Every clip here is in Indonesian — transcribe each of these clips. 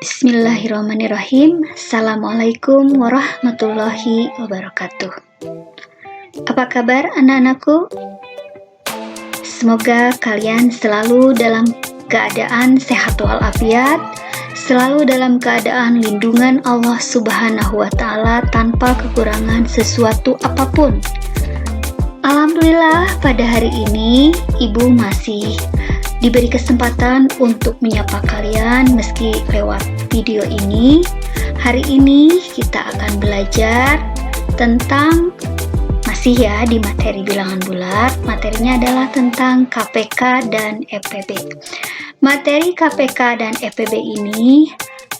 Bismillahirrahmanirrahim. Assalamualaikum warahmatullahi wabarakatuh. Apa kabar anak-anakku? Semoga kalian selalu dalam keadaan sehat walafiat, selalu dalam keadaan lindungan Allah Subhanahu wa Ta'ala tanpa kekurangan sesuatu apapun. Alhamdulillah, pada hari ini Ibu masih diberi kesempatan untuk menyapa kalian meski lewat video ini. Hari ini kita akan belajar tentang masih ya di materi bilangan bulat. Materinya adalah tentang KPK dan EPB. Materi KPK dan EPB ini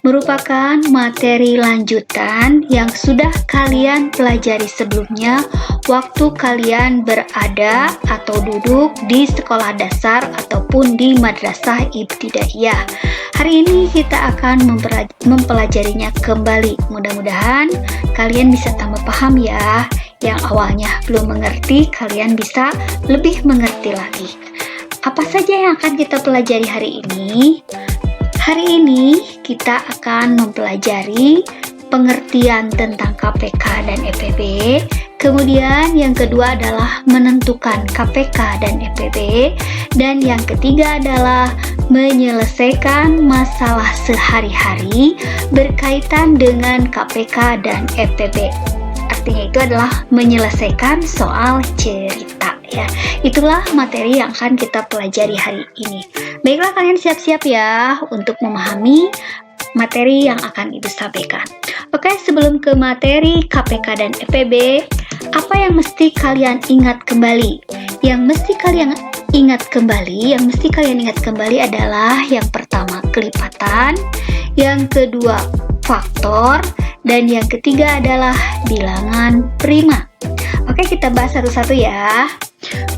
merupakan materi lanjutan yang sudah kalian pelajari sebelumnya waktu kalian berada atau duduk di sekolah dasar ataupun di madrasah ibtidaiyah. Hari ini kita akan mempelajarinya kembali. Mudah-mudahan kalian bisa tambah paham ya. Yang awalnya belum mengerti, kalian bisa lebih mengerti lagi. Apa saja yang akan kita pelajari hari ini? Hari ini kita akan mempelajari pengertian tentang KPK dan EPB. Kemudian yang kedua adalah menentukan KPK dan EPB. Dan yang ketiga adalah menyelesaikan masalah sehari-hari berkaitan dengan KPK dan EPB. Artinya itu adalah menyelesaikan soal cerita ya. Itulah materi yang akan kita pelajari hari ini. Baiklah, kalian siap-siap ya untuk memahami materi yang akan Ibu sampaikan. Oke, sebelum ke materi KPK dan EPB, apa yang mesti kalian ingat kembali? Yang mesti kalian ingat kembali adalah yang pertama kelipatan, yang kedua faktor, dan yang ketiga adalah bilangan prima. Oke, kita bahas satu-satu ya.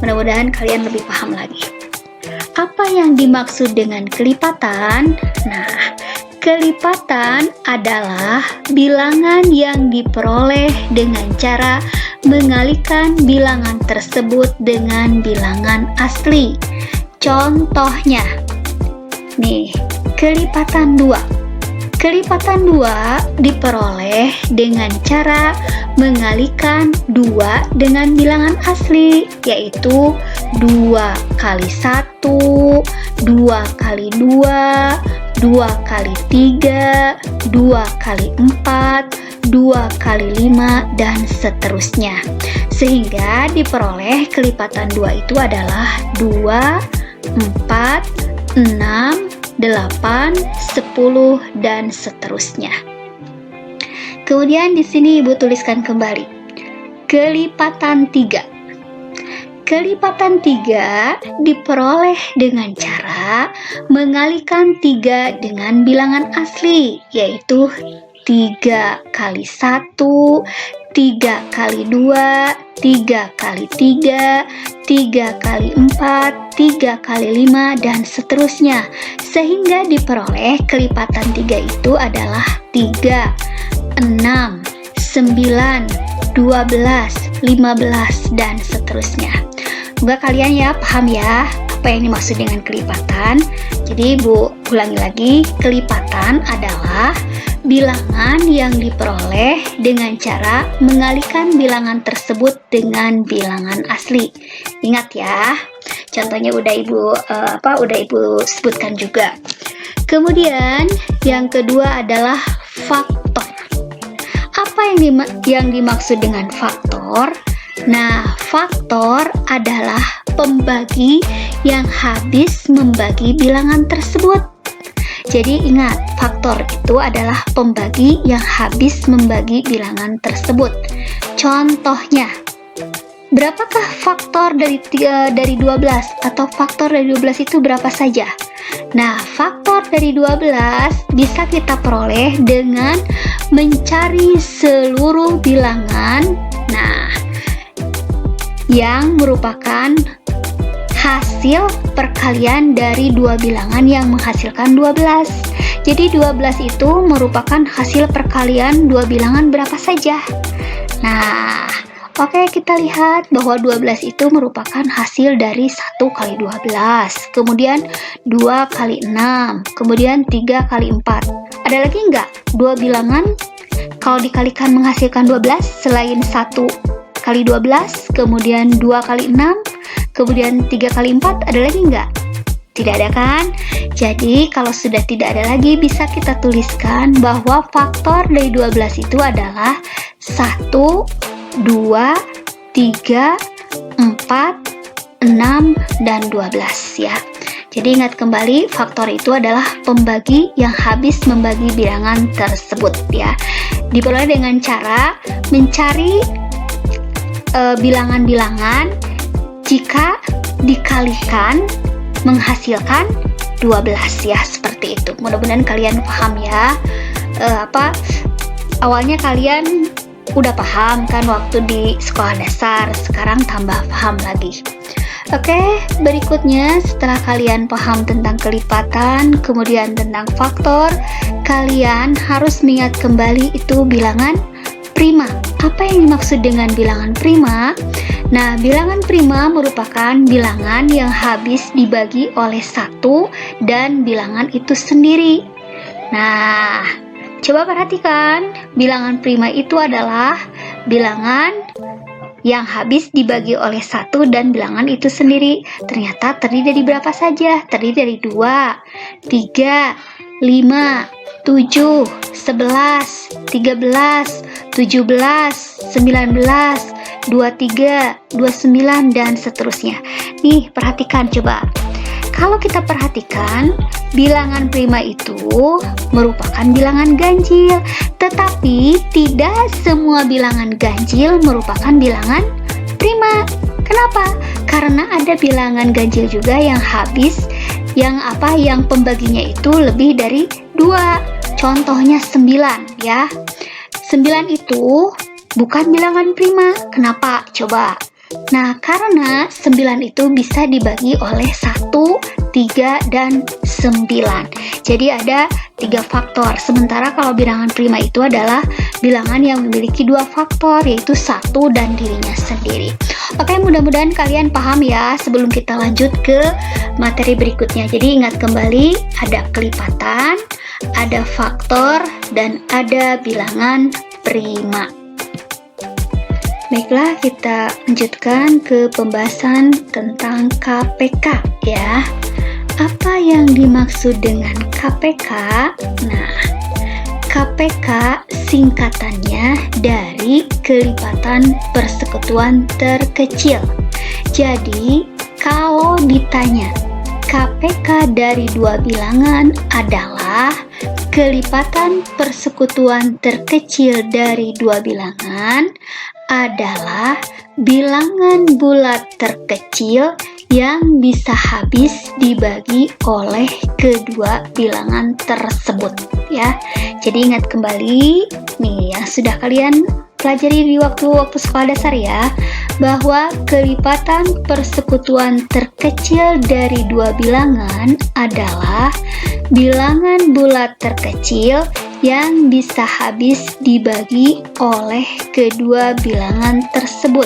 Mudah-mudahan kalian lebih paham lagi. Apa yang dimaksud dengan kelipatan? Nah, kelipatan adalah bilangan yang diperoleh dengan cara mengalihkan bilangan tersebut dengan bilangan asli. Contohnya, nih, kelipatan 2. Kelipatan 2 diperoleh dengan cara mengalihkan 2 dengan bilangan asli, yaitu 2 kali 1, 2 kali 2, 2 kali 3, 2 kali 4, 2 kali 5, dan seterusnya. Sehingga diperoleh kelipatan 2 itu adalah 2, 4, 6, 8, 10, dan seterusnya. Kemudian di sini Ibu tuliskan kembali. Kelipatan 3. Kelipatan 3 diperoleh dengan cara mengalihkan 3 dengan bilangan asli, yaitu 3 kali 1, 3 kali 2, 3 kali 3, 3 kali 4, 3 kali 5, dan seterusnya. Sehingga diperoleh kelipatan 3 itu adalah 3, 6, 9, 12, 15, dan seterusnya. Semoga kalian ya paham ya apa yang dimaksud dengan kelipatan. Jadi Ibu ulangi lagi, kelipatan adalah bilangan yang diperoleh dengan cara mengalihkan bilangan tersebut dengan bilangan asli. Ingat ya, contohnya udah Ibu sebutkan juga. Kemudian yang kedua adalah faktor. Apa yang dimaksud dengan faktor? Nah, faktor adalah pembagi yang habis membagi bilangan tersebut. Jadi ingat, faktor itu adalah pembagi yang habis membagi bilangan tersebut. Contohnya, berapakah faktor dari 12? Atau faktor dari 12 itu berapa saja? Nah, faktor dari 12 bisa kita peroleh dengan mencari seluruh bilangan. Nah, yang merupakan hasil perkalian dari dua bilangan yang menghasilkan 12. Jadi 12 itu merupakan hasil perkalian dua bilangan berapa saja. Nah, Oke, kita lihat bahwa 12 itu merupakan hasil dari 1 kali 12, kemudian 2 kali 6, kemudian 3 kali 4. Ada lagi nggak dua bilangan kalau dikalikan menghasilkan 12 selain 1 kali 12, kemudian 2 kali 6, kemudian 3 kali 4, ada lagi nggak? Tidak ada kan? Jadi kalau sudah tidak ada lagi, bisa kita tuliskan bahwa faktor dari 12 itu adalah 1, 2, 3, 4, 6, dan 12 ya. Jadi ingat kembali, faktor itu adalah pembagi yang habis membagi bilangan tersebut ya. Diperoleh dengan cara mencari bilangan-bilangan jika dikalikan menghasilkan 12 ya, seperti itu. Mudah-mudahan kalian paham ya. Awalnya kalian udah paham kan waktu di sekolah dasar, sekarang tambah paham lagi. Oke, berikutnya setelah kalian paham tentang kelipatan, kemudian tentang faktor, kalian harus mengingat kembali itu bilangan prima. Apa yang dimaksud dengan bilangan prima? Nah, bilangan prima merupakan bilangan yang habis dibagi oleh 1 dan bilangan itu sendiri. Nah, coba perhatikan, bilangan prima itu adalah bilangan yang habis dibagi oleh 1 dan bilangan itu sendiri. Ternyata terdiri dari berapa saja? Terdiri dari 2, 3, 5, 7, 11, 13, 17, 19, 23, 29, dan seterusnya. Nih, perhatikan coba. Kalau kita perhatikan, bilangan prima itu merupakan bilangan ganjil, tetapi tidak semua bilangan ganjil merupakan bilangan prima. Kenapa? Karena ada bilangan ganjil juga yang habis, yang pembaginya itu lebih dari 2. Contohnya 9 ya. 9 itu bukan bilangan prima. Kenapa? Coba. Nah, karena 9 itu bisa dibagi oleh 1, 3, dan 9. Jadi ada 3 faktor. Sementara kalau bilangan prima itu adalah bilangan yang memiliki 2 faktor, yaitu 1 dan dirinya sendiri. Oke, mudah-mudahan kalian paham ya sebelum kita lanjut ke materi berikutnya. Jadi ingat kembali, ada kelipatan, ada faktor, dan ada bilangan prima. Baiklah, kita lanjutkan ke pembahasan tentang KPK ya. Apa yang dimaksud dengan KPK? Nah, KPK singkatannya dari kelipatan persekutuan terkecil. Jadi, kalau ditanya KPK dari 2 bilangan adalah kelipatan persekutuan terkecil dari 2 bilangan adalah bilangan bulat terkecil yang bisa habis dibagi oleh kedua bilangan tersebut ya. Jadi ingat kembali nih yang sudah kalian pelajari di waktu sekolah dasar ya, bahwa kelipatan persekutuan terkecil dari 2 bilangan adalah bilangan bulat terkecil yang bisa habis dibagi oleh kedua bilangan tersebut.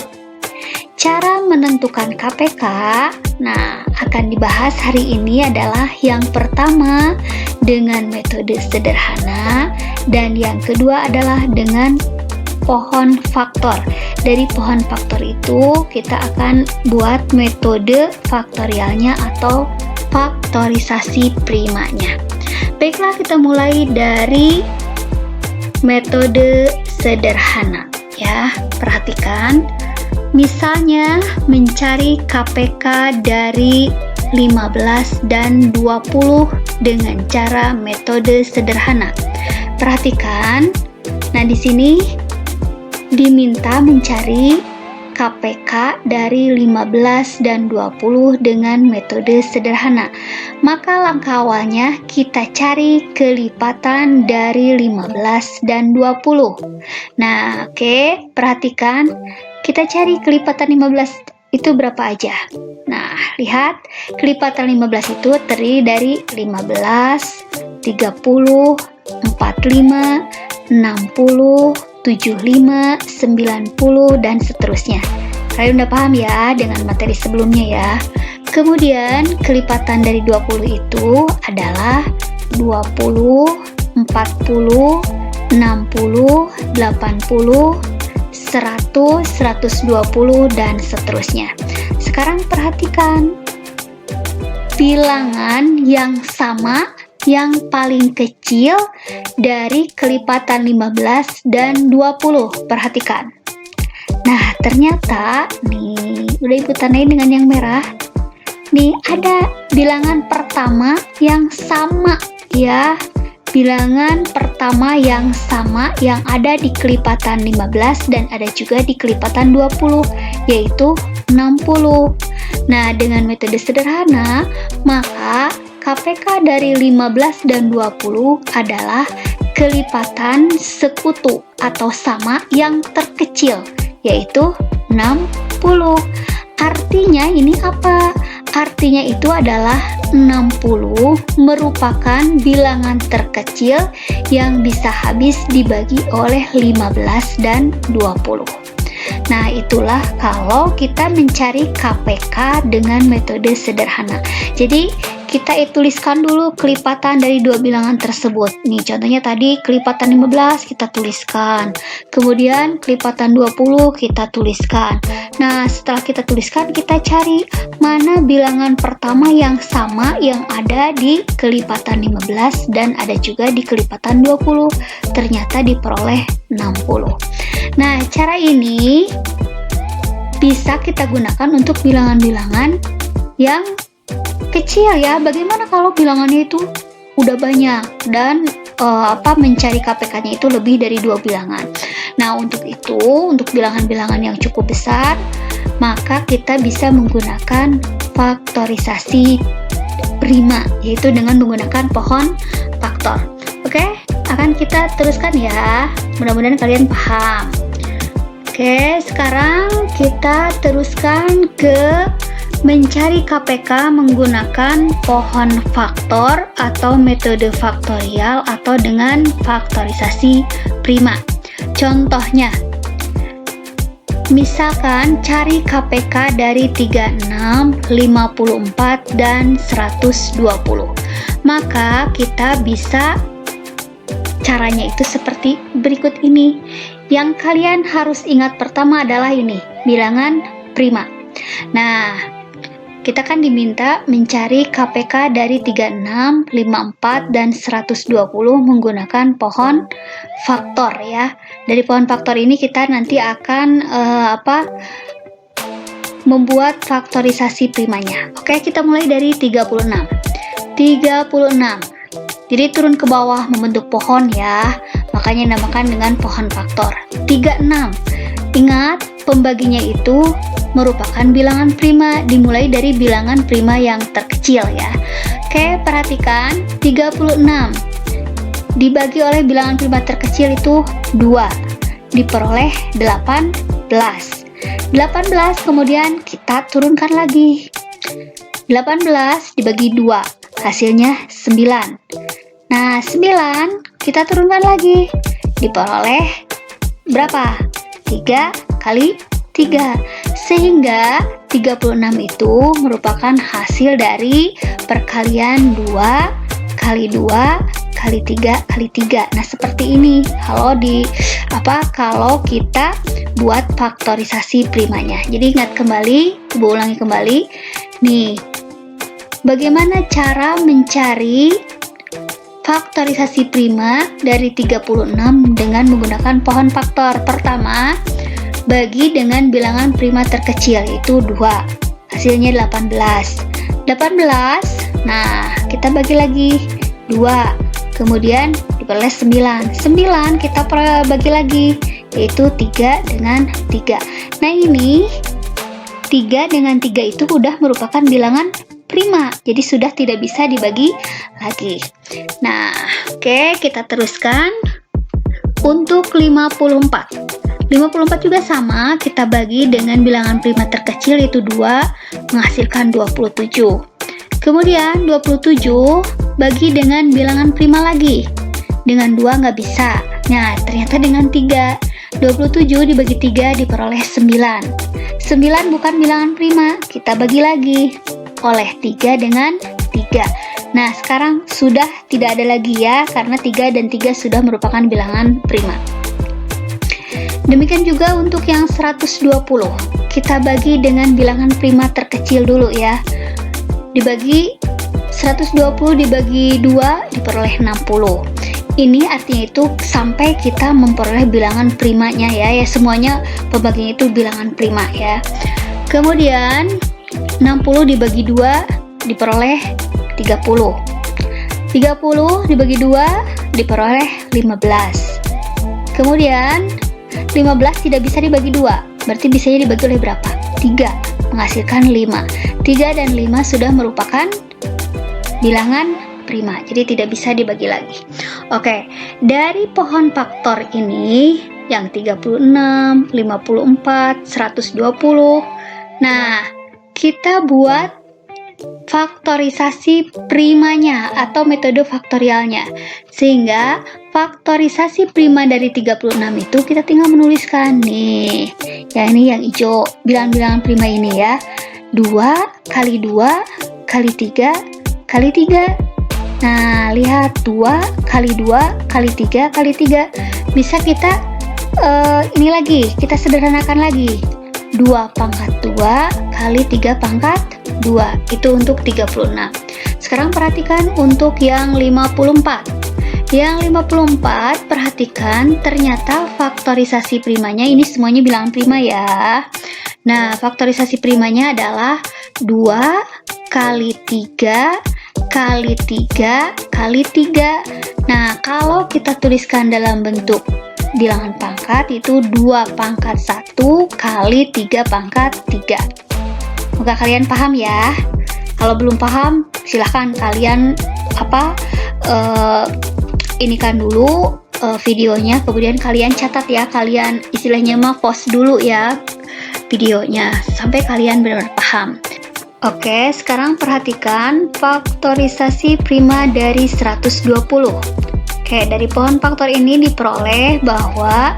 Cara menentukan KPK, nah akan dibahas hari ini adalah yang pertama dengan metode sederhana dan yang kedua adalah dengan pohon faktor. Dari pohon faktor itu kita akan buat metode faktorialnya atau faktorisasi primanya. Baiklah, kita mulai dari metode sederhana ya. Perhatikan, misalnya mencari KPK dari 15 dan 20 dengan cara metode sederhana. Perhatikan, nah di sini diminta mencari KPK dari 15 dan 20 dengan metode sederhana. Maka langkah awalnya kita cari kelipatan dari 15 dan 20. Nah, oke, perhatikan, kita cari kelipatan 15 itu berapa aja. Nah, lihat, kelipatan 15 itu terdiri dari 15, 30, 45, 60, 75, 90, dan seterusnya. Kalian udah paham ya dengan materi sebelumnya ya. Kemudian kelipatan dari 20 itu adalah 20, 40, 60, 80, 100, 120, dan seterusnya. Sekarang perhatikan bilangan yang sama yang paling kecil dari kelipatan 15 dan 20. Perhatikan. Nah, ternyata nih, udah Ibu tandain dengan yang merah. Nih, ada bilangan pertama yang sama ya. Bilangan pertama yang sama yang ada di kelipatan 15 dan ada juga di kelipatan 20, yaitu 60. Nah, dengan metode sederhana, maka KPK dari 15 dan 20 adalah kelipatan sekutu atau sama yang terkecil, yaitu 60. Artinya ini apa? Artinya itu adalah 60 merupakan bilangan terkecil yang bisa habis dibagi oleh 15 dan 20. Nah, itulah kalau kita mencari KPK dengan metode sederhana. Jadi, kita tuliskan dulu kelipatan dari dua bilangan tersebut. Nih, contohnya tadi kelipatan 15 kita tuliskan. Kemudian kelipatan 20 kita tuliskan. Nah, setelah kita tuliskan, kita cari mana bilangan pertama yang sama yang ada di kelipatan 15 dan ada juga di kelipatan 20. Ternyata diperoleh 60. Nah, cara ini bisa kita gunakan untuk bilangan-bilangan yang kecil ya. Bagaimana kalau bilangannya itu udah banyak dan mencari KPK-nya itu lebih dari 2 bilangan. Nah, untuk itu, untuk bilangan-bilangan yang cukup besar, maka kita bisa menggunakan faktorisasi prima, yaitu dengan menggunakan pohon faktor. Oke, akan kita teruskan ya. Mudah-mudahan kalian paham. Oke, sekarang kita teruskan ke mencari KPK menggunakan pohon faktor atau metode faktorial atau dengan faktorisasi prima. Contohnya, misalkan cari KPK dari 36, 54, dan 120. Maka kita bisa caranya itu seperti berikut ini. Yang kalian harus ingat pertama adalah ini, bilangan prima. Nah, kita kan diminta mencari KPK dari 36, 54, dan 120 menggunakan pohon faktor ya. Dari pohon faktor ini kita nanti akan membuat faktorisasi primanya. Oke, kita mulai dari 36. 36. Jadi turun ke bawah membentuk pohon ya. Makanya dinamakan dengan pohon faktor. 36. Ingat, pembaginya itu merupakan bilangan prima, dimulai dari bilangan prima yang terkecil ya. Oke, perhatikan 36 dibagi oleh bilangan prima terkecil itu 2, diperoleh 18. 18 kemudian kita turunkan lagi. 18 dibagi 2, hasilnya 9. Nah, 9 kita turunkan lagi, diperoleh berapa? 3 kali 3, sehingga 36 itu merupakan hasil dari perkalian 2 kali 2 kali 3 kali 3. Nah, seperti ini kalau kita buat faktorisasi primanya. Jadi ingat kembali, Ibu ulangi kembali nih, bagaimana cara mencari faktorisasi prima dari 36 dengan menggunakan pohon faktor. Pertama, bagi dengan bilangan prima terkecil, yaitu 2, hasilnya 18. 18, nah kita bagi lagi 2, kemudian diperoleh 9. 9 kita bagi lagi, yaitu 3 dengan 3. Nah, ini 3 dengan 3 itu udah merupakan bilangan prima, jadi sudah tidak bisa dibagi lagi. Nah, oke, kita teruskan untuk 54. 54 juga sama, kita bagi dengan bilangan prima terkecil yaitu 2, menghasilkan 27. Kemudian 27 bagi dengan bilangan prima lagi, dengan 2 nggak bisa. Nah, ternyata dengan 3. 27 dibagi 3 diperoleh 9. 9 bukan bilangan prima, kita bagi lagi oleh 3 dengan 3. Nah, sekarang sudah tidak ada lagi ya, karena 3 dan 3 sudah merupakan bilangan prima. Demikian juga untuk yang 120. Kita bagi dengan bilangan prima terkecil dulu ya. 120 dibagi 2 diperoleh 60. Ini artinya itu sampai kita memperoleh bilangan primanya ya. Semuanya pembagian itu bilangan prima ya. Kemudian 60 dibagi 2 diperoleh 30. 30 dibagi 2 diperoleh 15. Kemudian 15 tidak bisa dibagi 2, berarti bisanya dibagi oleh berapa? 3, menghasilkan 5. 3 dan 5 sudah merupakan bilangan prima, jadi tidak bisa dibagi lagi. Oke, dari pohon faktor ini yang 36, 54, 120. Nah, kita buat faktorisasi primanya atau metode faktorialnya. Sehingga faktorisasi prima dari 36 itu kita tinggal menuliskan nih. Ya, ini yang hijau, bilangan-bilangan prima ini ya. 2 kali 2 kali 3 kali 3. Nah, lihat 2 kali 2 kali 3 kali 3. Bisa kita ini lagi, kita sederhanakan lagi. 2 pangkat 2 kali 3 pangkat 2, itu untuk 36. Sekarang perhatikan untuk yang 54. Yang 54, perhatikan ternyata faktorisasi primanya ini semuanya bilangan prima ya. Nah, faktorisasi primanya adalah 2 kali 3 kali 3 kali 3. Nah, kalau kita tuliskan dalam bentuk bilangan pangkat itu 2 pangkat 1 kali 3 pangkat 3. Semoga kalian paham ya. Kalau belum paham, silahkan kalian inikan dulu videonya, kemudian kalian catat ya, kalian istilahnya pause dulu ya videonya sampai kalian benar-benar paham. Oke, sekarang perhatikan faktorisasi prima dari 120. Oke, dari pohon faktor ini diperoleh bahwa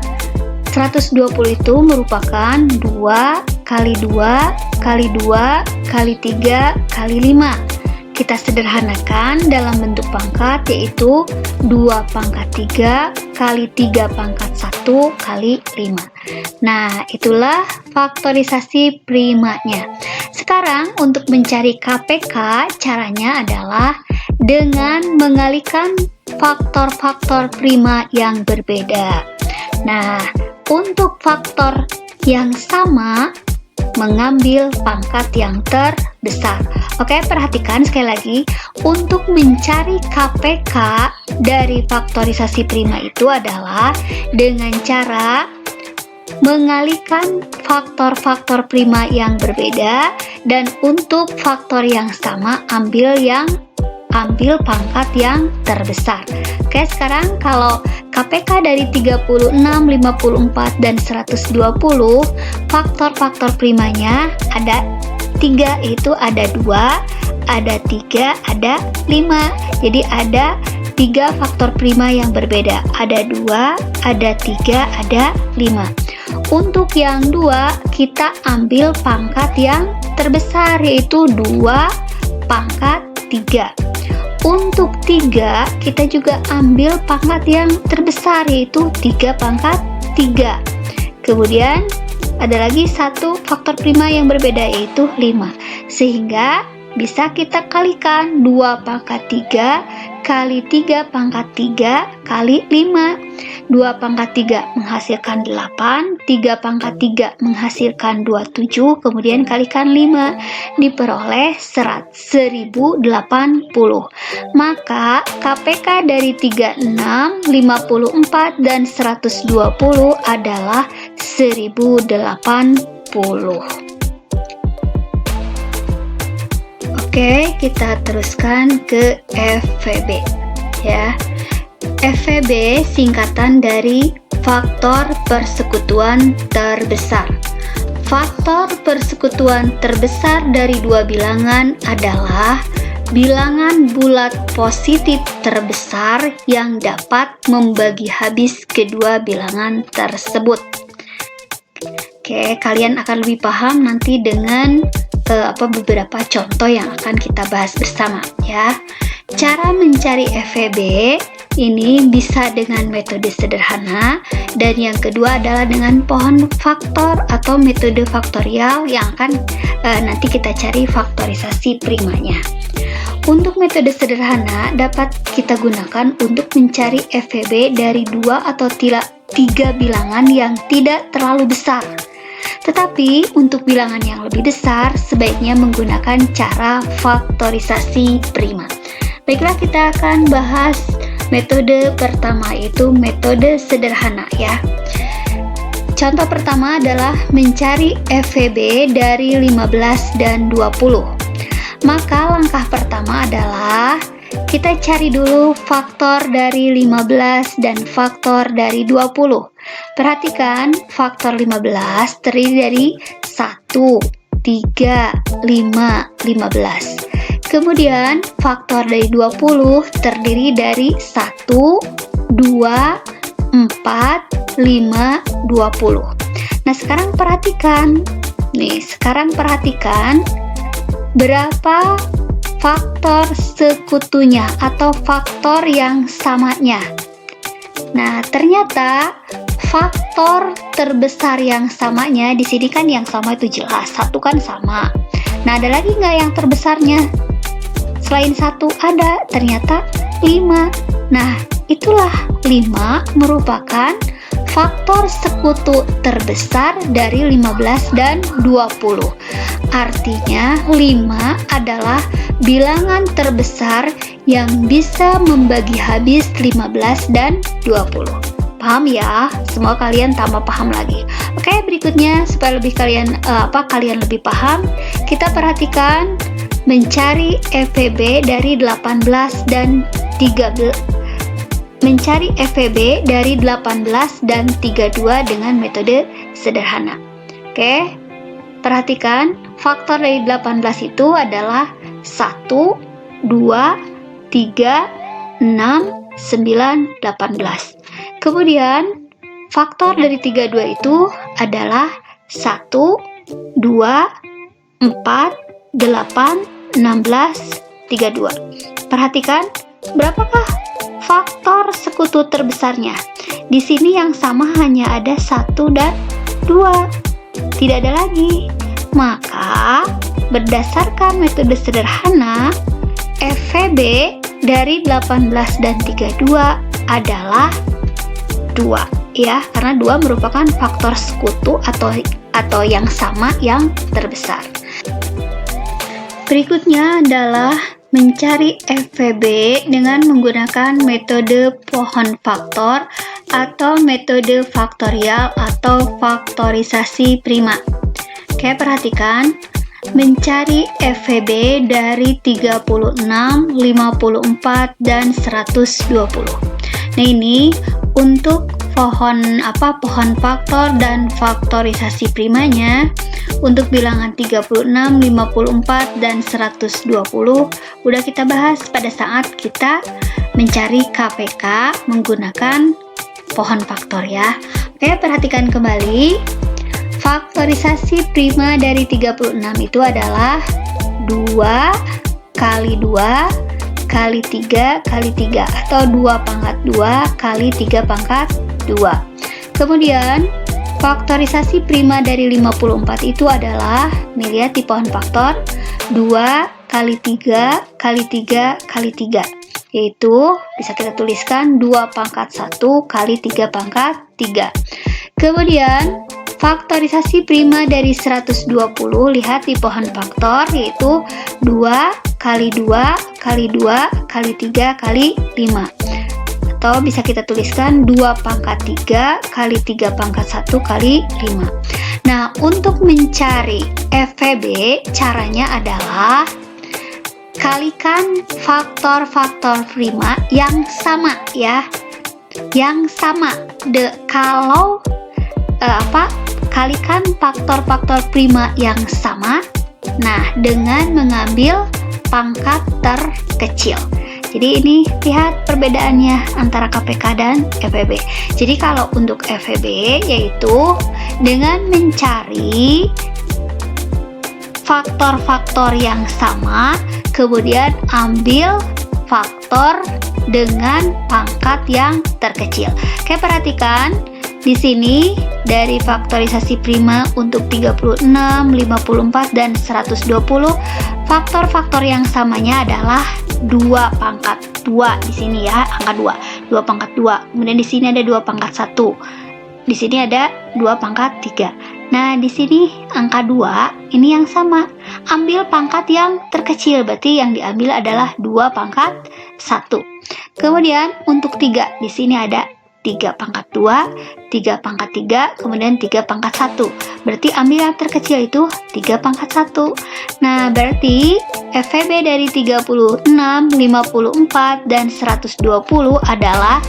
120 itu merupakan 2 kali 2 kali 2 kali 3 kali 5. Kita sederhanakan dalam bentuk pangkat, yaitu 2 pangkat 3 kali 3 pangkat 1 kali 5. Nah, itulah faktorisasi primanya. Sekarang untuk mencari KPK, caranya adalah dengan mengalihkan faktor-faktor prima yang berbeda. Nah, untuk faktor yang sama, mengambil pangkat yang terbesar. Oke, perhatikan sekali lagi, untuk mencari KPK dari faktorisasi prima itu adalah dengan cara mengalihkan faktor-faktor prima yang berbeda, dan untuk faktor yang sama ambil pangkat yang terbesar. Oke, sekarang kalau KPK dari 36, 54, dan 120, faktor-faktor primanya ada 3, yaitu ada 2, ada 3, ada 5. Jadi ada 3 faktor prima yang berbeda. Ada 2, ada 3, ada 5. Untuk yang 2, kita ambil pangkat yang terbesar, yaitu 2 pangkat 3. Untuk 3, kita juga ambil pangkat yang terbesar, yaitu 3 pangkat 3. Kemudian ada lagi satu faktor prima yang berbeda, yaitu 5. Sehingga bisa kita kalikan 2 pangkat 3 kali 3 pangkat 3 kali 5. 2 pangkat 3 menghasilkan 8, 3 pangkat 3 menghasilkan 27, kemudian kalikan 5, diperoleh 1080. Maka KPK dari 36, 54, dan 120 adalah 1080. Oke, kita teruskan ke FVB ya. FVB singkatan dari faktor persekutuan terbesar. Faktor persekutuan terbesar dari dua bilangan adalah bilangan bulat positif terbesar yang dapat membagi habis kedua bilangan tersebut. Oke, kalian akan lebih paham nanti dengan beberapa contoh yang akan kita bahas bersama ya. Cara mencari FVB ini bisa dengan metode sederhana, dan yang kedua adalah dengan pohon faktor atau metode faktorial yang akan nanti kita cari faktorisasi primanya. Untuk metode sederhana dapat kita gunakan untuk mencari FVB dari 2 atau 3 bilangan yang tidak terlalu besar. Tetapi untuk bilangan yang lebih besar sebaiknya menggunakan cara faktorisasi prima. Baiklah, kita akan bahas metode pertama, yaitu metode sederhana ya. Contoh pertama adalah mencari FVB dari 15 dan 20. Maka langkah pertama adalah kita cari dulu faktor dari 15 dan faktor dari 20. Perhatikan, faktor 15 terdiri dari 1, 3, 5, 15. Kemudian faktor dari 20 terdiri dari 1, 2, 4, 5, 20. Nah, sekarang perhatikan. Berapa faktor sekutunya atau faktor yang samanya. Nah, ternyata faktor terbesar yang samanya di sini kan yang sama itu jelas, 1 kan sama. Nah, ada lagi nggak yang terbesarnya? Selain 1 ada, ternyata 5. Nah, itulah 5 merupakan faktor sekutu terbesar dari 15 dan 20. Artinya 5 adalah bilangan terbesar yang bisa membagi habis 15 dan 20. Paham ya? Semoga kalian tambah paham lagi. Oke, berikutnya supaya kalian lebih paham, kita perhatikan mencari FVB dari 18 dan 13. Mencari FVB dari 18 dan 32 dengan metode sederhana. Oke, perhatikan faktor dari 18 itu adalah 1, 2, 3, 6, 9, 18. Kemudian faktor dari 32 itu adalah 1, 2, 4, 8, 16, 32. Perhatikan, berapakah faktor sekutu terbesarnya? Di sini yang sama hanya ada 1 dan 2. Tidak ada lagi. Maka, berdasarkan metode sederhana, FVB dari 18 dan 32 adalah 2 ya, karena 2 merupakan faktor sekutu atau yang sama yang terbesar. Berikutnya adalah mencari FVB dengan menggunakan metode pohon faktor atau metode faktorial atau faktorisasi prima. Oke, perhatikan, mencari FVB dari 36, 54, dan 120. Nah, ini untuk pohon faktor dan faktorisasi primanya. Untuk bilangan 36, 54, dan 120 udah kita bahas pada saat kita mencari KPK menggunakan pohon faktor ya. Oke, perhatikan kembali. Faktorisasi prima dari 36 itu adalah 2 kali 2 kali 3 kali 3 atau 2 pangkat 2 kali 3 pangkat 2. Kemudian faktorisasi prima dari 54 itu adalah, nih lihat di pohon faktor, 2 kali 3 kali 3 kali 3, yaitu bisa kita tuliskan 2 pangkat 1 kali 3 pangkat 3. Kemudian faktorisasi prima dari 120, lihat di pohon faktor, yaitu 2 kali 2 kali 2 kali 3 kali 5. Atau bisa kita tuliskan 2 pangkat 3 kali 3 pangkat 1 kali 5. Nah, untuk mencari FVB, caranya adalah kalikan faktor-faktor prima yang sama ya. Yang sama. Kalikan faktor-faktor prima yang sama. Nah, dengan mengambil pangkat terkecil. Jadi ini lihat perbedaannya antara KPK dan FVB. Jadi kalau untuk FVB yaitu dengan mencari faktor-faktor yang sama, kemudian ambil faktor dengan pangkat yang terkecil. Oke, perhatikan di sini dari faktorisasi prima untuk 36, 54 dan 120, faktor-faktor yang samanya adalah 2 pangkat 2 di sini ya, angka 2 pangkat 2. Kemudian di sini ada 2 pangkat 1. Di sini ada 2 pangkat 3. Nah, di sini angka 2 ini yang sama. Ambil pangkat yang terkecil, berarti yang diambil adalah 2 pangkat 1. Kemudian untuk 3, di sini ada 3 pangkat 2, 3 pangkat 3, kemudian 3 pangkat 1. Berarti ambil yang terkecil itu 3 pangkat 1. Nah, berarti FVB dari 36, 54, dan 120 adalah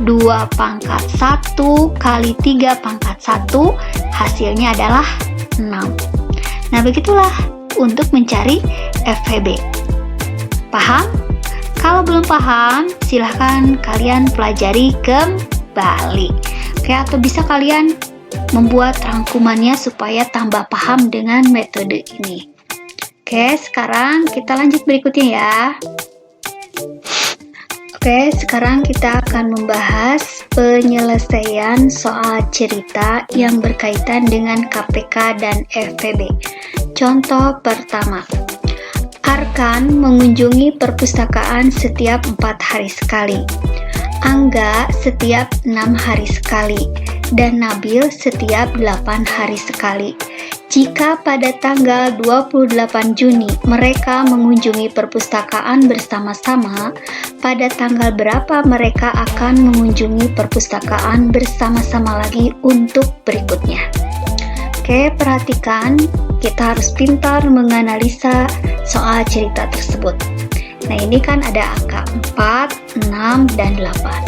2 pangkat 1 kali 3 pangkat 1, hasilnya adalah 6. Nah, begitulah untuk mencari FVB. Paham? Kalau belum paham, silahkan kalian pelajari kembali. Oke, atau bisa kalian membuat rangkumannya supaya tambah paham dengan metode ini. Oke, sekarang kita lanjut berikutnya ya. Oke, sekarang kita akan membahas penyelesaian soal cerita yang berkaitan dengan KPK dan FVB. Contoh pertama, Arkan mengunjungi perpustakaan setiap 4 hari sekali, Angga setiap 6 hari sekali, dan Nabil setiap 8 hari sekali. Jika pada tanggal 28 Juni mereka mengunjungi perpustakaan bersama-sama, pada tanggal berapa mereka akan mengunjungi perpustakaan bersama-sama lagi untuk berikutnya? Oke, perhatikan, kita harus pintar menganalisa soal cerita tersebut. Nah, ini kan ada angka 4, 6, dan 8.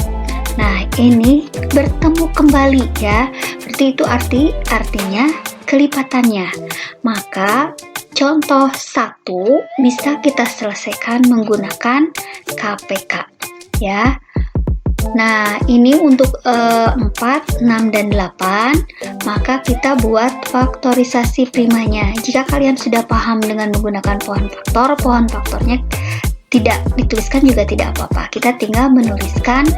Nah, ini bertemu kembali ya. Berarti itu artinya kelipatannya. Maka contoh 1 bisa kita selesaikan menggunakan KPK ya. Nah, ini untuk 4, 6, dan 8, maka kita buat faktorisasi primanya. Jika kalian sudah paham dengan menggunakan pohon faktornya tidak dituliskan juga tidak apa-apa. Kita tinggal menuliskan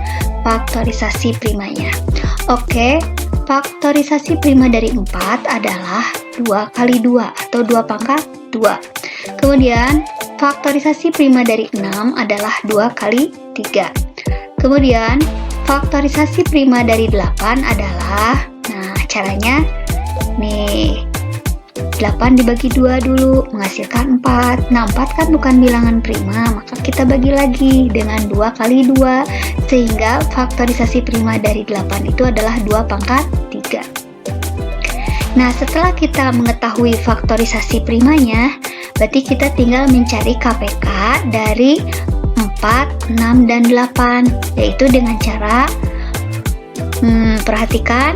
faktorisasi primanya. Oke, faktorisasi prima dari 4 adalah 2 kali 2 atau 2 pangkat 2. Kemudian, faktorisasi prima dari 6 adalah 2 kali 3. Kemudian, faktorisasi prima dari 8 adalah, nah caranya nih, 8 dibagi 2 dulu, menghasilkan 4. Nah, 4 kan bukan bilangan prima, maka kita bagi lagi dengan 2 kali 2, sehingga faktorisasi prima dari 8 itu adalah 2 pangkat 3. Nah, setelah kita mengetahui faktorisasi primanya, berarti kita tinggal mencari KPK dari 4, 6, dan 8, yaitu dengan cara perhatikan,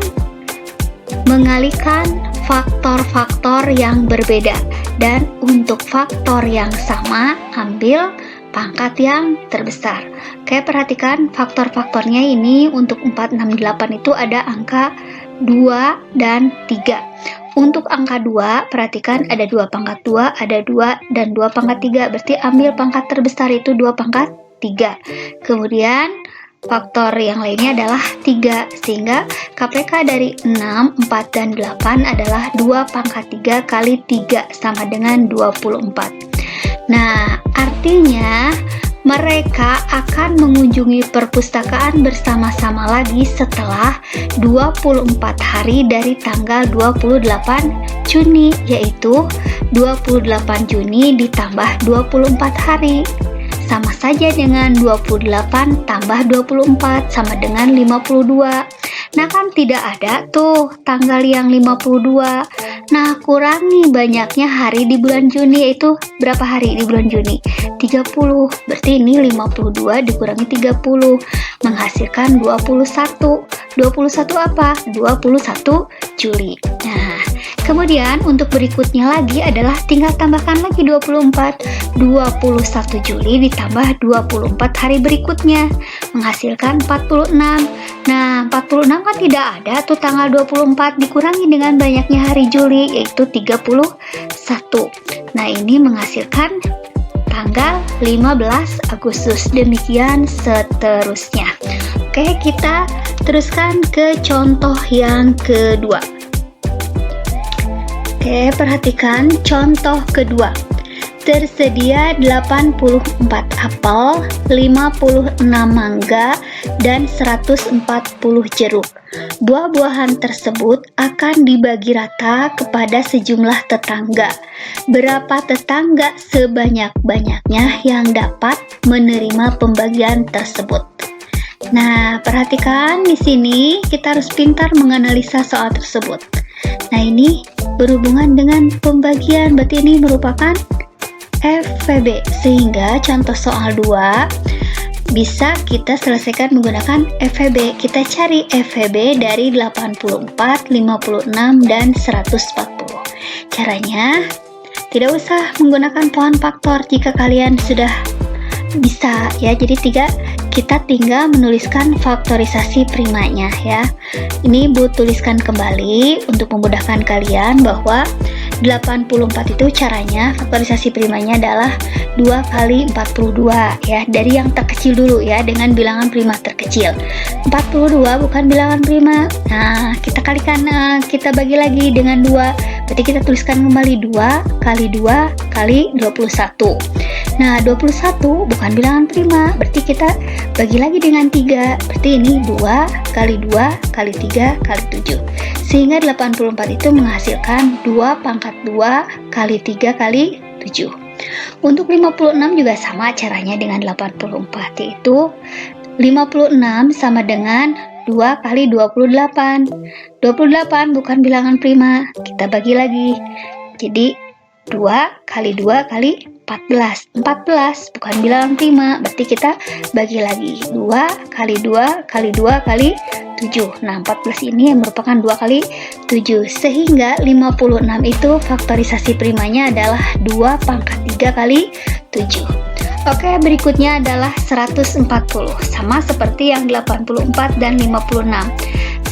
mengalihkan faktor-faktor yang berbeda, dan untuk faktor yang sama ambil pangkat yang terbesar. Oke, perhatikan faktor-faktornya ini untuk 4, 6, 8 itu ada angka 2 dan 3. Untuk angka 2, perhatikan ada 2 pangkat 2, ada 2 dan 2 pangkat 3. Berarti ambil pangkat terbesar itu 2 pangkat 3. Kemudian faktor yang lainnya adalah 3. Sehingga KPK dari 6, 4, dan 8 adalah 2 pangkat 3 kali 3 sama dengan 24. Nah, artinya mereka akan mengunjungi perpustakaan bersama-sama lagi setelah 24 hari dari tanggal 28 Juni, yaitu 28 Juni ditambah 24 hari. Sama saja dengan 28 tambah 24 sama dengan 52. Nah, kan tidak ada tuh tanggal yang 52. Nah, kurangi banyaknya hari di bulan Juni, yaitu berapa hari di bulan Juni? 30. Berarti ini 52 dikurangi 30 menghasilkan 21. 21 apa? 21 Juli. Nah, kemudian untuk berikutnya lagi adalah tinggal tambahkan lagi 24. 21 Juli ditambah 24 hari berikutnya menghasilkan 46. Nah, 46 kan tidak ada tuh tanggal 24 dikurangi dengan banyaknya hari Juli, yaitu 31. Nah, ini menghasilkan tanggal tanggal 15 Agustus. Demikian seterusnya. Oke, kita teruskan ke contoh yang kedua. Oke, perhatikan contoh kedua. Tersedia 84 apel, 56 mangga, dan 140 jeruk. Buah-buahan tersebut akan dibagi rata kepada sejumlah tetangga. Berapa tetangga sebanyak-banyaknya yang dapat menerima pembagian tersebut? Nah, perhatikan di sini kita harus pintar menganalisa soal tersebut. Nah, ini berhubungan dengan pembagian, berarti ini merupakan FVB, sehingga contoh soal 2 bisa kita selesaikan menggunakan FVB. Kita cari FVB dari 84, 56, dan 140. Caranya, tidak usah menggunakan pohon faktor jika kalian sudah bisa ya. Jadi kita tinggal menuliskan faktorisasi primanya ya. Ini Bu tuliskan kembali untuk memudahkan kalian bahwa 84 itu caranya faktorisasi primanya adalah 2 kali 42 ya, dari yang terkecil dulu ya, dengan bilangan prima terkecil. 42 bukan bilangan prima. Nah, kita kalikan, kita bagi lagi dengan 2. Berarti kita tuliskan kembali 2 kali 2 kali 21. Nah, 21 bukan bilangan prima, berarti kita bagi lagi dengan 3. Berarti ini 2 kali 2 kali 3 kali 7. Sehingga 84 itu menghasilkan 2 pangkat 2 kali 3 kali 7. Untuk 56 juga sama caranya dengan 84, yaitu 56 sama dengan 2 kali 28. 28 bukan bilangan prima, kita bagi lagi. Jadi 2 kali 2 kali 14. 14 bukan bilangan prima, berarti kita bagi lagi. 2 kali 2 kali 2 kali 7. Nah, 14 ini yang merupakan 2 kali 7. Sehingga 56 itu faktorisasi primanya adalah 2 pangkat 3 kali 7. Oke, berikutnya adalah 140. Sama seperti yang 84 dan 56.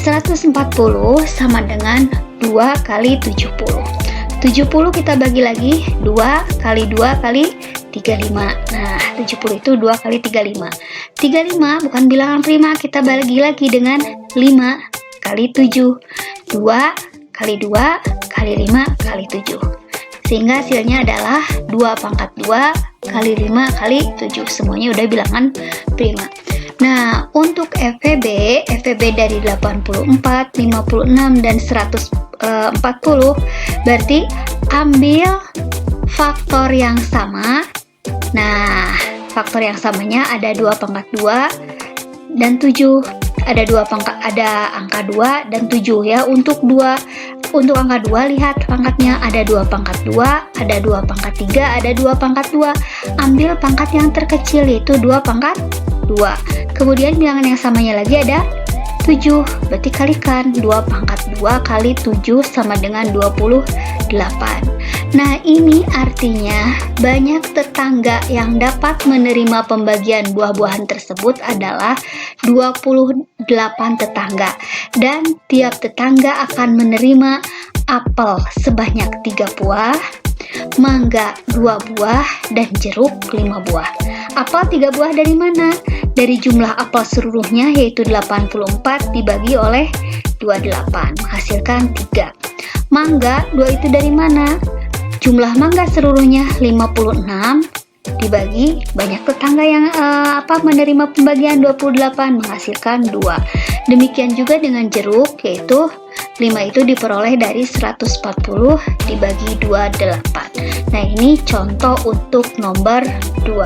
140 sama dengan 2 kali 70. 70 kita bagi lagi, 2 kali 2 kali 35. Nah, 70 itu 2 kali 35. 35 bukan bilangan prima, kita bagi lagi dengan 5 kali 7. 2 kali 2 kali 5 kali 7. Sehingga hasilnya adalah 2 pangkat 2 kali 5 kali 7. Semuanya udah bilangan prima. Nah, untuk FVB dari 84, 56, dan 140, berarti ambil faktor yang sama. Nah, faktor yang samanya ada 2 pangkat 2 dan 7. Ada angka 2 dan 7 ya. Untuk angka 2 lihat pangkatnya ada 2 pangkat 2, ada 2 pangkat 3, ada 2 pangkat 2. Ambil pangkat yang terkecil yaitu 2 pangkat 2. Kemudian bilangan yang samanya lagi ada 7. Berarti kalikan 2 pangkat 2 kali 7 sama dengan 28. Nah, ini artinya banyak tetangga yang dapat menerima pembagian buah-buahan tersebut adalah 28 tetangga. Dan tiap tetangga akan menerima apel sebanyak 3 buah, mangga 2 buah, dan jeruk 5 buah. Apel 3 buah dari mana? Dari jumlah apel seluruhnya yaitu 84 dibagi oleh 28 menghasilkan 3. Mangga 2 itu dari mana? Jumlah mangga seluruhnya 56 dibagi banyak tetangga yang menerima pembagian 28 menghasilkan 2. Demikian juga dengan jeruk, yaitu 5 itu diperoleh dari 140 dibagi 28. Nah, ini contoh untuk nomor 2.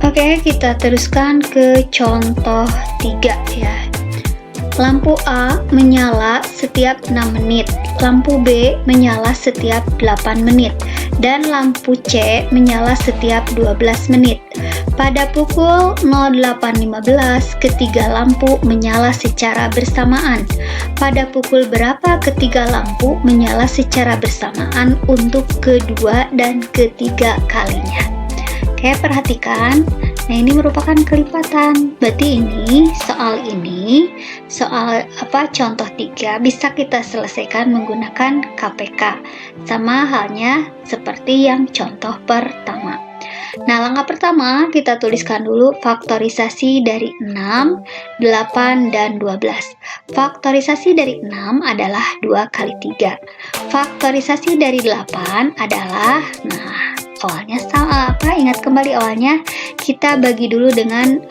Oke, kita teruskan ke contoh 3 ya. Lampu A menyala setiap 6 menit, lampu B menyala setiap 8 menit, dan lampu C menyala setiap 12 menit. Pada pukul 08.15, ketiga lampu menyala secara bersamaan. Pada pukul berapa ketiga lampu menyala secara bersamaan untuk kedua dan ketiga kalinya? Oke, perhatikan. Nah, ini merupakan kelipatan. Berarti soal contoh 3 bisa kita selesaikan menggunakan KPK. Sama halnya seperti yang contoh pertama. Nah, langkah pertama kita tuliskan dulu faktorisasi dari 6, 8, dan 12. Faktorisasi dari 6 adalah 2 kali 3. Faktorisasi dari 8 adalah, awalnya ingat kembali awalnya, kita bagi dulu dengan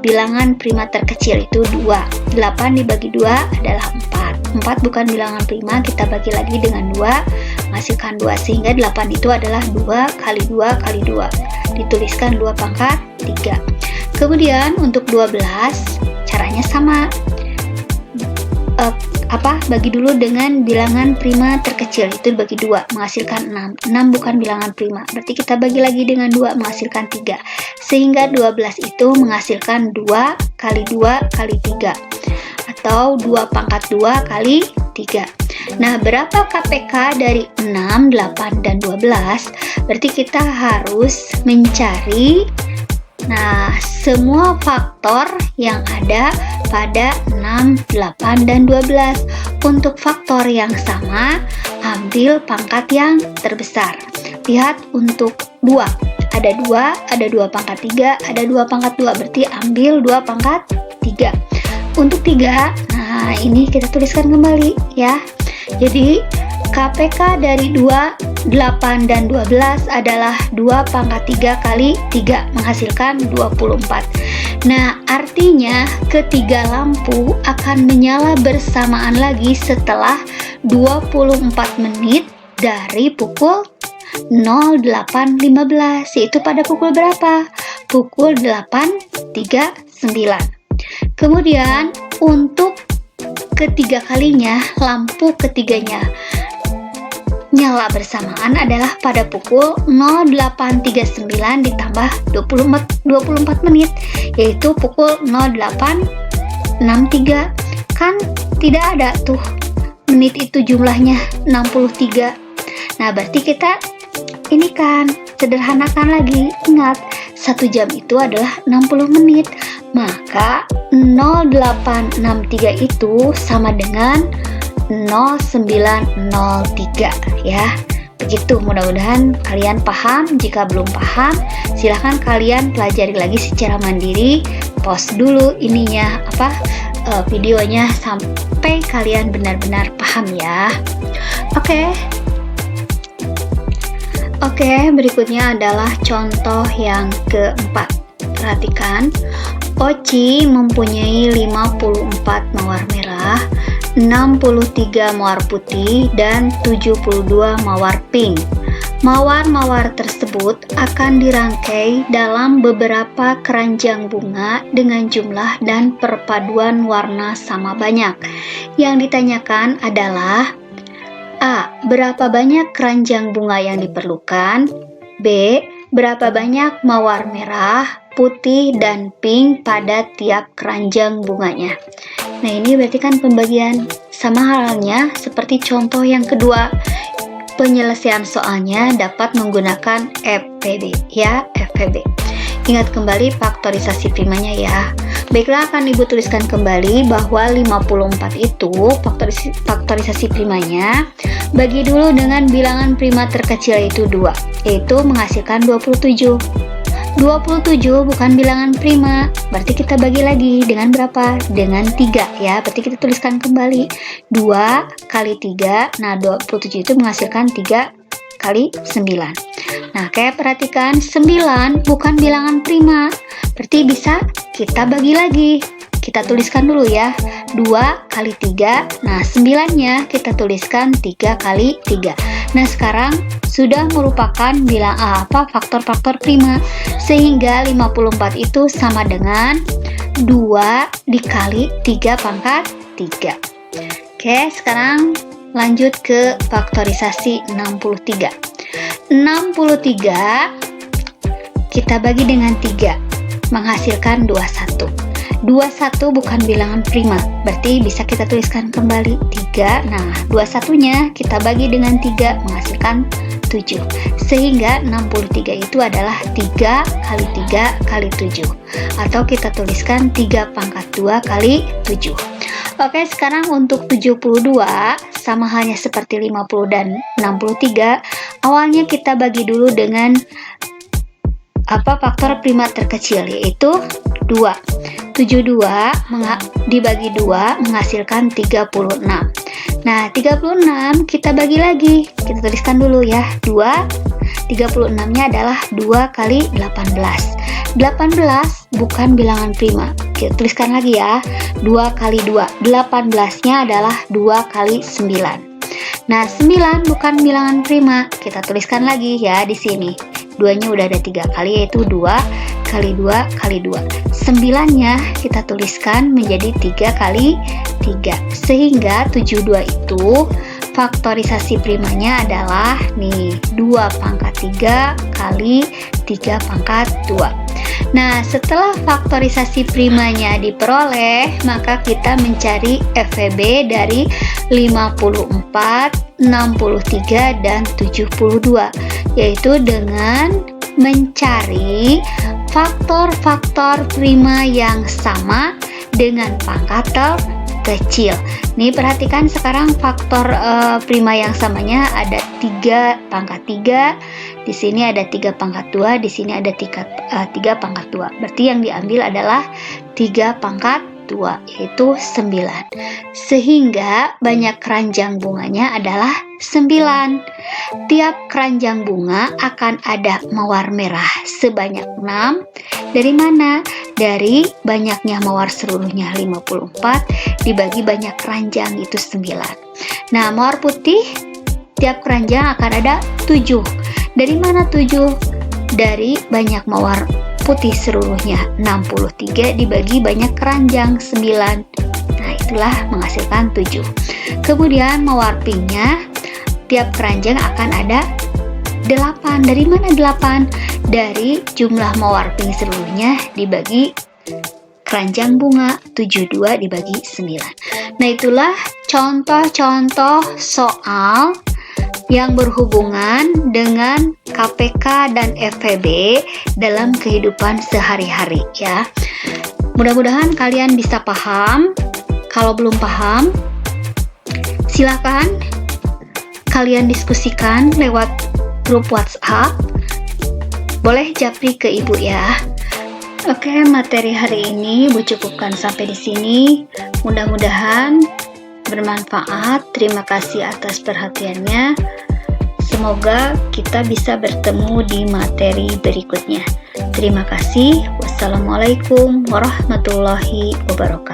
bilangan prima terkecil itu 2. 8 dibagi 2 adalah 4. 4 bukan bilangan prima, kita bagi lagi dengan 2, menghasilkan 2, sehingga 8 itu adalah 2 kali 2 kali 2. Dituliskan 2 pangkat 3. Kemudian untuk 12 caranya sama. Bagi dulu dengan bilangan prima terkecil, itu bagi 2 menghasilkan 6. 6 bukan bilangan prima, berarti kita bagi lagi dengan 2 menghasilkan 3, sehingga 12 itu menghasilkan 2 kali 2 kali 3 atau 2 pangkat 2 kali 3. Nah, berapa KPK dari 6, 8, dan 12? Berarti kita harus mencari semua faktor yang ada pada 6, 8, dan 12. Untuk faktor yang sama, ambil pangkat yang terbesar. Lihat untuk 2. Ada 2 pangkat 3, ada 2 pangkat 2. Berarti ambil 2 pangkat 3. Untuk 3, ini kita tuliskan kembali ya. Jadi, KPK dari 2, 8, dan 12 adalah 2 pangkat 3 kali 3, menghasilkan 24. Nah, artinya ketiga lampu akan menyala bersamaan lagi setelah 24 menit dari pukul 08.15, yaitu pada pukul berapa? Pukul 8.39. Kemudian untuk ketiga kalinya, lampu ketiganya nyala bersamaan adalah pada pukul 08.39 ditambah 24 menit, yaitu pukul 08.63. Kan tidak ada tuh menit itu jumlahnya 63. Nah, berarti kita ini kan sederhanakan lagi. Ingat, 1 jam itu adalah 60 menit. Maka 0863 itu sama dengan 0903 ya. Begitu, mudah-mudahan kalian paham. Jika belum paham, silahkan kalian pelajari lagi secara mandiri. Pause dulu videonya sampai kalian benar-benar paham ya. Oke, berikutnya adalah contoh yang keempat. Perhatikan, Oci mempunyai 54 mawar merah, 63 mawar putih, dan 72 mawar pink. Mawar-mawar tersebut akan dirangkai dalam beberapa keranjang bunga dengan jumlah dan perpaduan warna sama banyak. Yang ditanyakan adalah A. Berapa banyak keranjang bunga yang diperlukan? B. Berapa banyak mawar merah, putih, dan pink pada tiap keranjang bunganya? Nah, ini berarti kan pembagian. Sama halnya seperti contoh yang kedua. Penyelesaian soalnya dapat menggunakan FPB ya, FPB. Ingat kembali faktorisasi primanya ya. Baiklah, akan Ibu tuliskan kembali bahwa 54 itu faktorisasi primanya bagi dulu dengan bilangan prima terkecil yaitu 2, yaitu menghasilkan 27. 27 bukan bilangan prima, berarti kita bagi lagi dengan berapa? Dengan 3 ya, berarti kita tuliskan kembali 2 kali 3, nah 27 itu menghasilkan 3 kali 9. Nah, kayak perhatikan 9 bukan bilangan prima, berarti bisa kita bagi lagi. Kita tuliskan dulu ya, 2 kali 3, nah 9-nya kita tuliskan 3 kali 3. Nah, sekarang sudah merupakan faktor-faktor prima, sehingga 54 itu sama dengan 2 dikali 3 pangkat 3. Oke, sekarang lanjut ke faktorisasi 63. 63 kita bagi dengan 3, menghasilkan 21. 21 bukan bilangan prima, berarti bisa kita tuliskan kembali 3. Nah, 21-nya kita bagi dengan 3, menghasilkan 7. Sehingga 63 itu adalah 3 kali 3 kali 7. Atau kita tuliskan 3 pangkat 2 kali 7. Oke, sekarang untuk 72 sama halnya seperti 50 dan 63. Awalnya kita bagi dulu dengan faktor prima terkecil, yaitu 2. 72 dibagi 2 menghasilkan 36. Nah, 36 kita bagi lagi. Kita tuliskan dulu ya. 36-nya adalah 2 kali 18. 18 bukan bilangan prima. Kita tuliskan lagi ya. 2 kali 2. 18-nya adalah 2 kali 9. Nah, 9 bukan bilangan prima. Kita tuliskan lagi ya di sini. 2-nya udah ada 3 kali, yaitu 2 kali 2 kali 2. 9-nya kita tuliskan menjadi 3 kali 3. Sehingga 72 itu faktorisasi primanya adalah nih 2 pangkat 3 kali 3 pangkat 2. Nah, setelah faktorisasi primanya diperoleh, maka kita mencari FVB dari 54, 63, dan 72, yaitu dengan mencari faktor-faktor prima yang sama dengan pangkat terkecil. Nih, perhatikan sekarang faktor prima yang samanya ada 3 pangkat 3, di sini ada 3 pangkat 2, di sini ada 3 pangkat 2. Berarti yang diambil adalah 3 pangkat 2, yaitu 9. Sehingga banyak keranjang bunganya adalah 9. Tiap keranjang bunga akan ada mawar merah sebanyak 6. Dari mana? Dari banyaknya mawar seluruhnya 54 dibagi banyak keranjang, itu 9. Nah, mawar putih tiap keranjang akan ada 7. Dari mana 7? Dari banyak mawar putih seluruhnya 63 dibagi banyak keranjang 9. Nah, itulah menghasilkan 7. Kemudian mawar pinknya tiap keranjang akan ada 8. Dari mana 8? Dari jumlah mawar pink seluruhnya dibagi keranjang bunga 72 dibagi 9. Nah, itulah contoh-contoh soal yang berhubungan dengan KPK dan FVB dalam kehidupan sehari-hari ya. Mudah-mudahan kalian bisa paham. Kalau belum paham, silakan kalian diskusikan lewat grup WhatsApp. Boleh japri ke ibu ya. Oke, materi hari ini Bu cukupkan sampai di sini. Mudah-mudahan bermanfaat. Terima kasih atas perhatiannya. Semoga kita bisa bertemu di materi berikutnya. Terima kasih. Wassalamualaikum warahmatullahi wabarakatuh.